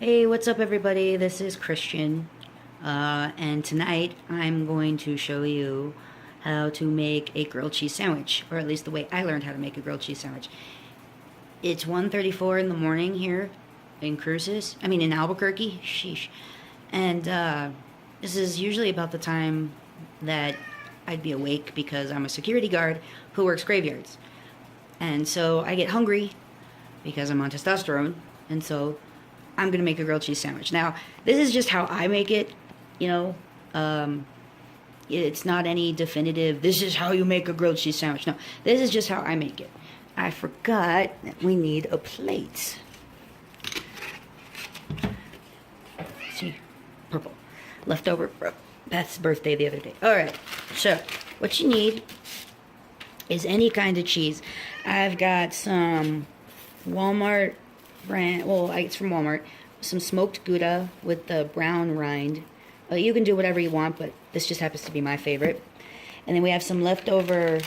Hey, what's up everybody? This is Christian, and tonight I'm going to show you how to make a grilled cheese sandwich, or at least the way I learned how to make a grilled cheese sandwich. It's 1:34 in the morning here in in Albuquerque, sheesh, and this is usually about the time that I'd be awake because I'm a security guard who works graveyards, and so I get hungry because I'm on testosterone, and so I'm going to make a grilled cheese sandwich. Now, this is just how I make it, you know. It's not any definitive, this is how you make a grilled cheese sandwich. No, this is just how I make it. I forgot that we need a plate. See, purple. Leftover from Beth's birthday the other day. Alright, so what you need is any kind of cheese. I've got some Walmart brand, it's from Walmart, some smoked Gouda with the brown rind. You can do whatever you want, but this just happens to be my favorite. And then we have some leftover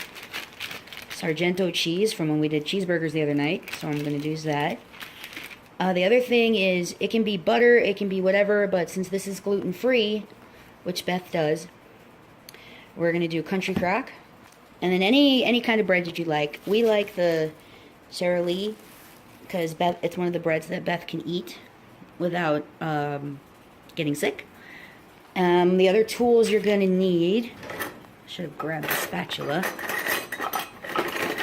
Sargento cheese from when we did cheeseburgers the other night, so I'm going to use that. The other thing is, it can be butter, it can be whatever, but since this is gluten-free, which Beth does, we're going to do country crock. And then any kind of bread that you like. We like the Sara Lee, because it's one of the breads that Beth can eat without getting sick. The other tools you're going to need, should have grabbed the spatula.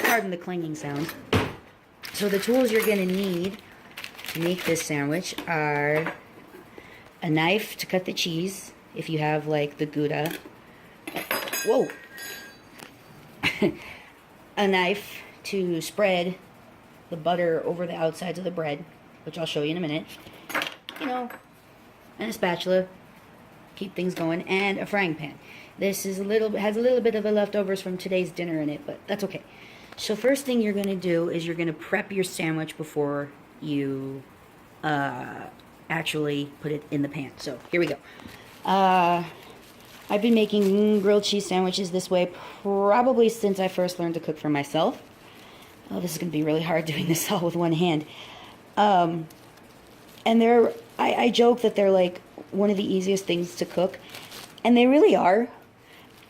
Pardon the clanging sound. So the tools you're going to need to make this sandwich are a knife to cut the cheese, if you have like the Gouda. Whoa! A knife to spread the butter over the outsides of the bread, which I'll show you in a minute, and a spatula, keep things going, and a frying pan. This is has a little bit of the leftovers from today's dinner in it, but that's okay. So first thing you're going to do is you're going to prep your sandwich before you actually put it in the pan. So here we go. I've been making grilled cheese sandwiches this way probably since I first learned to cook for myself. Oh, this is going to be really hard doing this all with one hand. And I joke that they're like one of the easiest things to cook. And they really are.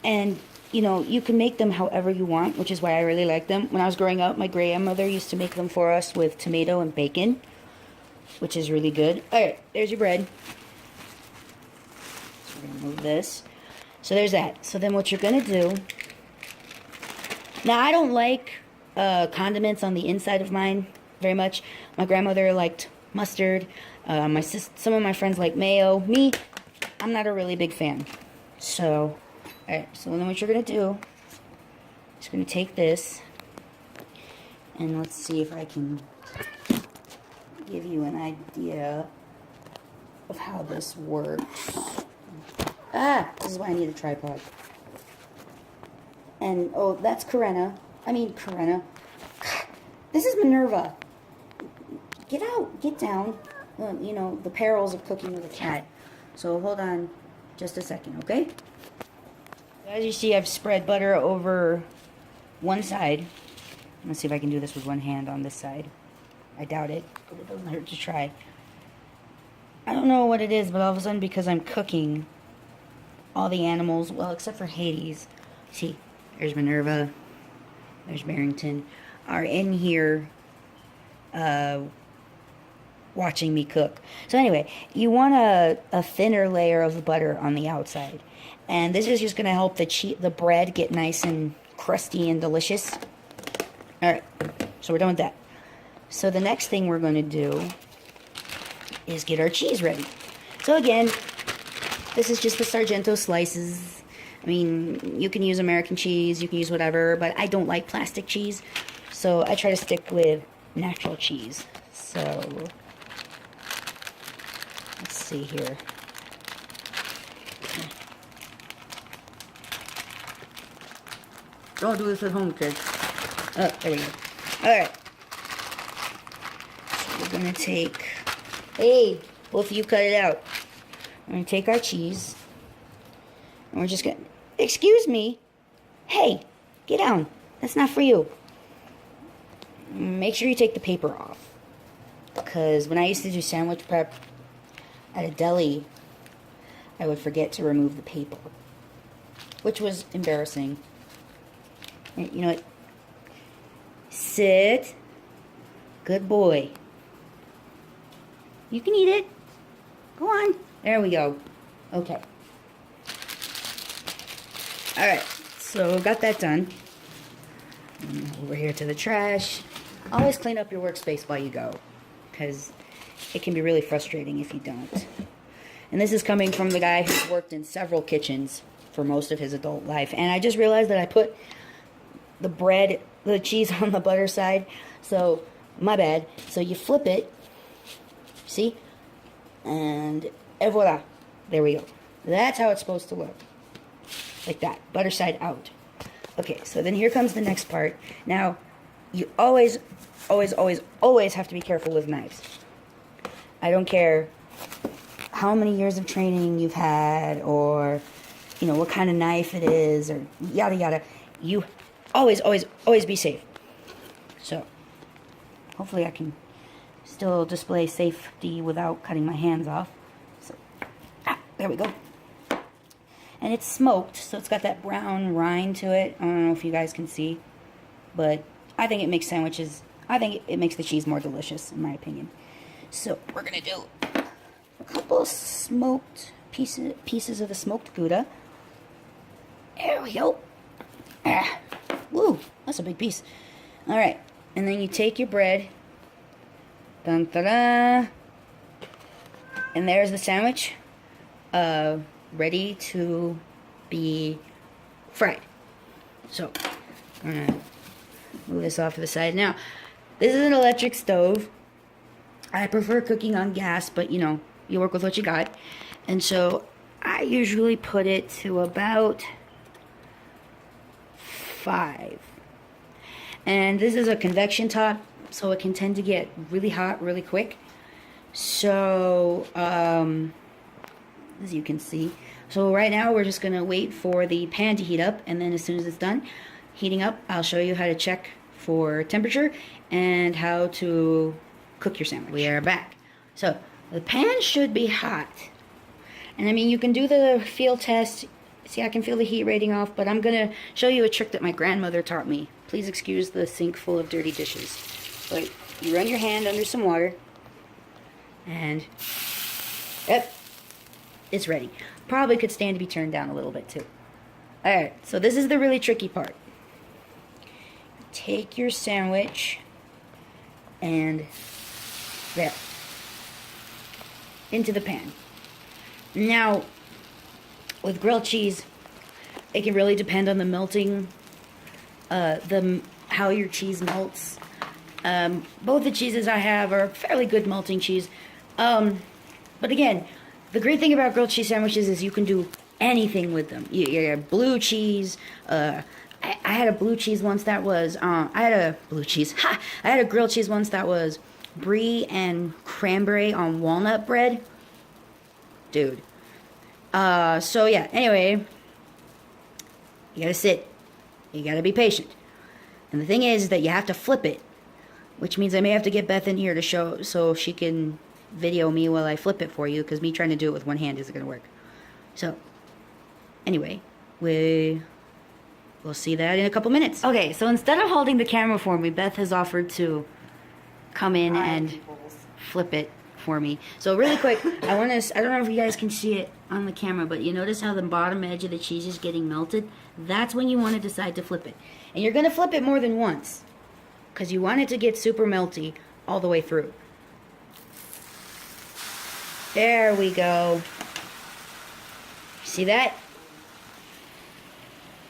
And, you can make them however you want, which is why I really like them. When I was growing up, my grandmother used to make them for us with tomato and bacon, which is really good. Alright, there's your bread. So we're going to move this. So there's that. So then what you're going to do... Now, I don't like condiments on the inside of mine very much. My grandmother liked mustard. Some of my friends like mayo. Me, I'm not a really big fan. So, alright, so then what you're going to do is going to take this, and let's see if I can give you an idea of how this works. This is why I need a tripod. And, oh, that's Corinna. This is Minerva. Get out, get down. The perils of cooking with a cat. So hold on just a second, okay? As you see, I've spread butter over one side. Let's see if I can do this with one hand on this side. I doubt it, but it doesn't hurt to try. I don't know what it is, but all of a sudden, because I'm cooking, all the animals, well, except for Hades, see, there's Minerva, there's Barrington, are in here watching me cook. So anyway, you want a thinner layer of butter on the outside. And this is just going to help the bread get nice and crusty and delicious. Alright, so we're done with that. So the next thing we're going to do is get our cheese ready. So again, this is just the Sargento slices. You can use American cheese, you can use whatever, but I don't like plastic cheese, so I try to stick with natural cheese. So, let's see here. Don't do this at home, kids. Oh, there we go. Alright. So we're going to take... Hey, both of you cut it out. We're going to take our cheese. And we're just going to... Excuse me. Hey, get down. That's not for you. Make sure you take the paper off. Because when I used to do sandwich prep, at a deli, I would forget to remove the paper, which was embarrassing. And you know what? Sit. Good boy. You can eat it. Go on. There we go. Okay. Alright, so got that done. Over here to the trash. Always clean up your workspace while you go, because it can be really frustrating if you don't. And this is coming from the guy who's worked in several kitchens for most of his adult life. And I just realized that I put the cheese on the butter side, so my bad. So you flip it, see? And voila. There we go. That's how it's supposed to look. Like that. Butter side out. Okay, so then here comes the next part. Now, you always have to be careful with knives. I don't care how many years of training you've had, or, you know, what kind of knife it is, or yada yada. You always be safe. So, hopefully I can still display safety without cutting my hands off. So, there we go. And it's smoked, so it's got that brown rind to it. I don't know if you guys can see, but I think it makes sandwiches, I think it makes the cheese more delicious, in my opinion. So, we're going to do a couple of smoked pieces of the smoked Gouda. There we go. Woo, that's a big piece. Alright, and then you take your bread. Dun, da, da. And there's the sandwich. Ready to be fried. So, I'm going to move this off to the side. Now, this is an electric stove. I prefer cooking on gas, but, you know, you work with what you got. And so, I usually put it to about 5. And this is a convection top, so it can tend to get really hot really quick. So, as you can see. So right now we're just going to wait for the pan to heat up, and then as soon as it's done heating up, I'll show you how to check for temperature and how to cook your sandwich. We are back. So the pan should be hot. And I mean, you can do the feel test. See, I can feel the heat rating off, but I'm going to show you a trick that my grandmother taught me. Please excuse the sink full of dirty dishes. But you run your hand under some water, and yep, it's ready. Probably could stand to be turned down a little bit too. Alright, so this is the really tricky part. Take your sandwich and there, into the pan. Now, with grilled cheese, it can really depend on the melting, how your cheese melts. Both the cheeses I have are fairly good melting cheese. But again, the great thing about grilled cheese sandwiches is you can do anything with them. You have blue cheese. I had a blue cheese once that was, I had a grilled cheese once that was brie and cranberry on walnut bread. Dude. So yeah, anyway, you gotta sit. You gotta be patient. And the thing is that you have to flip it, which means I may have to get Beth in here to show, so she can video me while I flip it for you, because me trying to do it with one hand isn't going to work. So, anyway, we'll see that in a couple minutes. Okay, so instead of holding the camera for me, Beth has offered to come in and flip it for me. So really quick, I don't know if you guys can see it on the camera, but you notice how the bottom edge of the cheese is getting melted? That's when you want to decide to flip it. And you're going to flip it more than once, because you want it to get super melty all the way through. There we go. See that?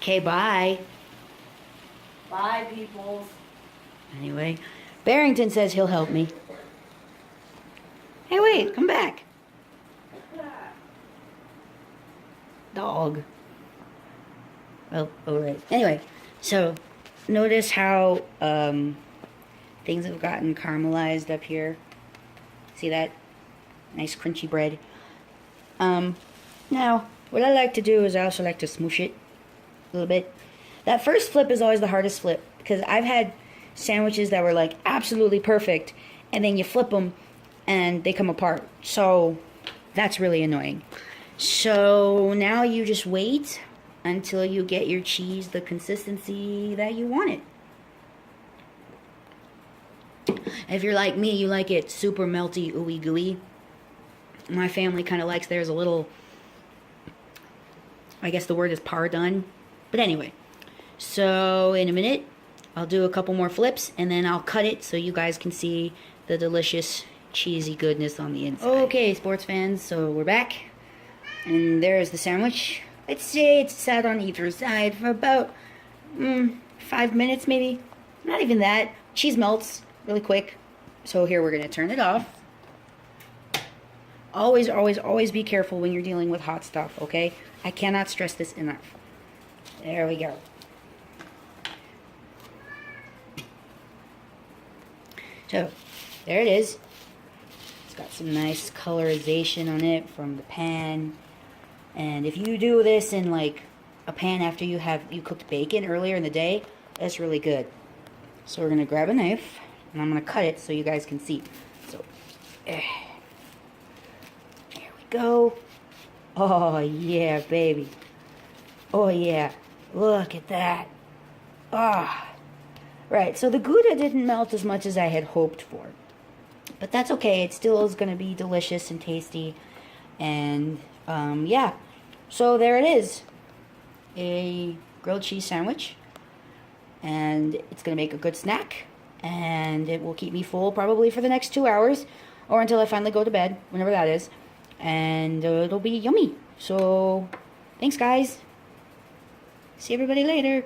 Okay, bye. Bye, peoples. Anyway, Barrington says he'll help me. Hey, wait, come back. Dog. Well, alright. Anyway, so notice how things have gotten caramelized up here. See that? Nice crunchy bread. Now, what I like to do is I also like to smoosh it a little bit. That first flip is always the hardest flip, because I've had sandwiches that were like absolutely perfect, and then you flip them and they come apart. So That's really annoying. So now you just wait until you get your cheese the consistency that you want it. If you're like me, you like it super melty, ooey gooey. My family kind of likes theirs a little, I guess the word is pardon. But anyway, so in a minute, I'll do a couple more flips and then I'll cut it so you guys can see the delicious cheesy goodness on the inside. Okay, sports fans, so we're back. And there's the sandwich. I'd say it's sat on either side for about 5 minutes maybe. Not even that. Cheese melts really quick. So here we're going to turn it off. Always, always, always be careful when you're dealing with hot stuff, okay? I cannot stress this enough. There we go. So, there it is. It's got some nice colorization on it from the pan. And if you do this in like a pan after you cooked bacon earlier in the day, that's really good. So we're going to grab a knife and I'm going to cut it so you guys can see. So, there we go. Oh yeah, baby. Oh yeah. Look at that. Ah. Right, so the Gouda didn't melt as much as I had hoped for. But that's okay. It still is going to be delicious and tasty. And, yeah. So there it is. A grilled cheese sandwich. And it's going to make a good snack. And it will keep me full probably for the next 2 hours. Or until I finally go to bed, whenever that is. And it'll be yummy. So, thanks guys. See everybody later.